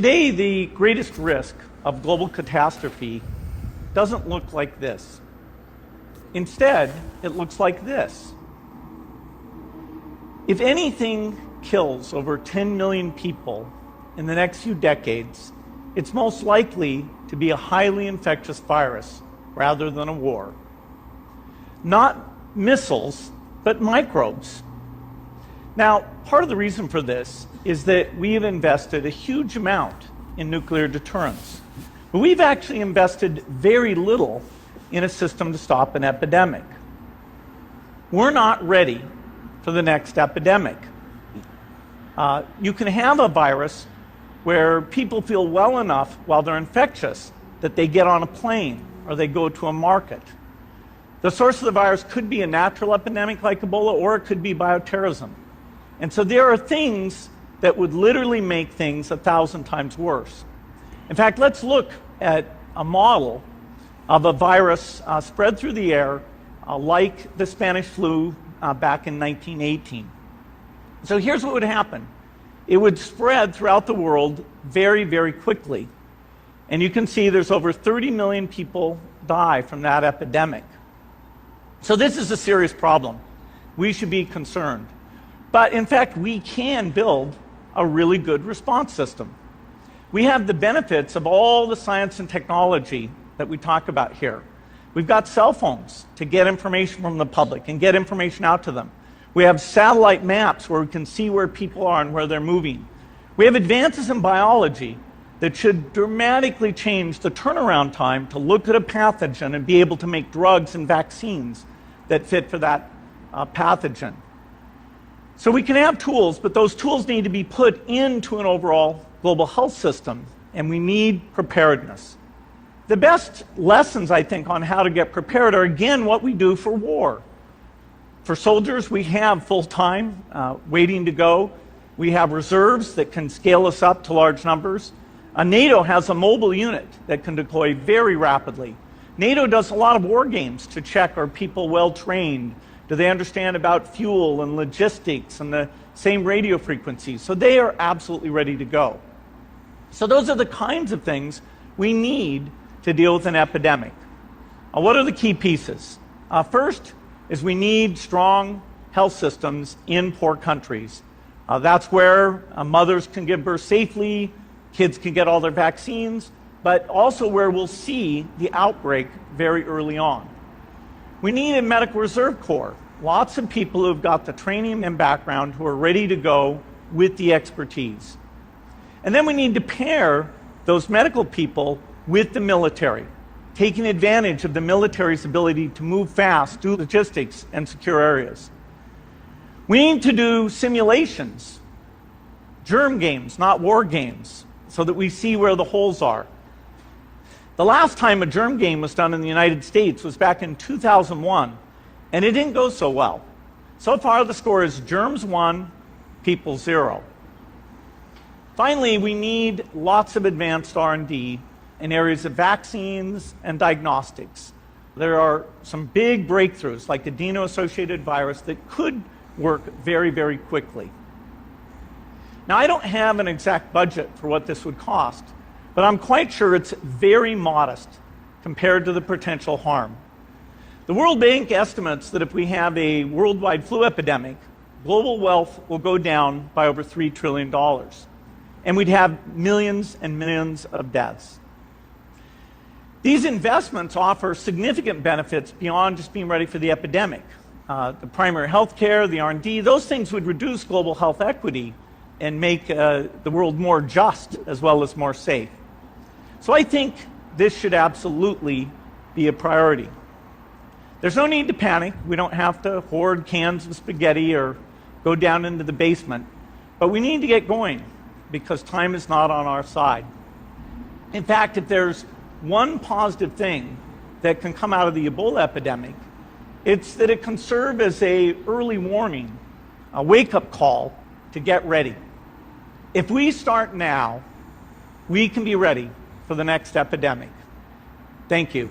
Today, the greatest risk of global catastrophe doesn't look like this. Instead, it looks like this. If anything kills over 10 million people in the next few decades, it's most likely to be a highly infectious virus rather than a war. Not missiles, but microbes. Now, part of the reason for this is that we have invested a huge amount in nuclear deterrence. But we've actually invested very little in a system to stop an epidemic. We're not ready for the next epidemic. You can have a virus where people feel well enough while they're infectious that they get on a plane or they go to a market. The source of the virus could be a natural epidemic like Ebola, or it could be bioterrorism. And so there are things that would literally make things 1,000 times worse. In fact, let's look at a model of a virus spread through the air like the Spanish flu back in 1918. So here's what would happen. It would spread throughout the world very, very quickly. And you can see there's over 30 million people die from that epidemic. So this is a serious problem. We should be concerned. But in fact, we can build a really good response system. We have the benefits of all the science and technology that we talk about here. We've got cell phones to get information from the public and get information out to them. We have satellite maps where we can see where people are and where they're moving. We have advances in biology that should dramatically change the turnaround time to look at a pathogen and be able to make drugs and vaccines that fit for that pathogen. So we can have tools, but those tools need to be put into an overall global health system, and we need preparedness. The best lessons, I think, on how to get prepared are, again, what we do for war. For soldiers, we have full-time waiting to go. We have reserves that can scale us up to large numbers. NATO has a mobile unit that can deploy very rapidly. NATO does a lot of war games to check, are people well trained? Do they understand about fuel and logistics and the same radio frequencies? So they are absolutely ready to go. So those are the kinds of things we need to deal with an epidemic. What are the key pieces? First is we need strong health systems in poor countries. That's where mothers can give birth safely, kids can get all their vaccines, but also where we'll see the outbreak very early on. We need a medical reserve corps. Lots of people who've got the training and background who are ready to go with the expertise. And then we need to pair those medical people with the military, taking advantage of the military's ability to move fast, do logistics, and secure areas. We need to do simulations, germ games, not war games, so that we see where the holes are. The last time a germ game was done in the United States was back in 2001, and it didn't go so well. So far, the score is germs 1, people 0. Finally, we need lots of advanced R&D in areas of vaccines and diagnostics. There are some big breakthroughs, like the adeno-associated virus, that could work very, very quickly. Now, I don't have an exact budget for what this would cost, but I'm quite sure it's very modest compared to the potential harm. The World Bank estimates that if we have a worldwide flu epidemic, global wealth will go down by over $3 trillion, and we'd have millions and millions of deaths. These investments offer significant benefits beyond just being ready for the epidemic. The primary health care, the R&D, those things would reduce global health equity and make the world more just as well as more safe. So I think this should absolutely be a priority. There's no need to panic. We don't have to hoard cans of spaghetti or go down into the basement. But we need to get going because time is not on our side. In fact, if there's one positive thing that can come out of the Ebola epidemic, it's that it can serve as an early warning, a wake-up call to get ready. If we start now, we can be ready for the next epidemic. Thank you.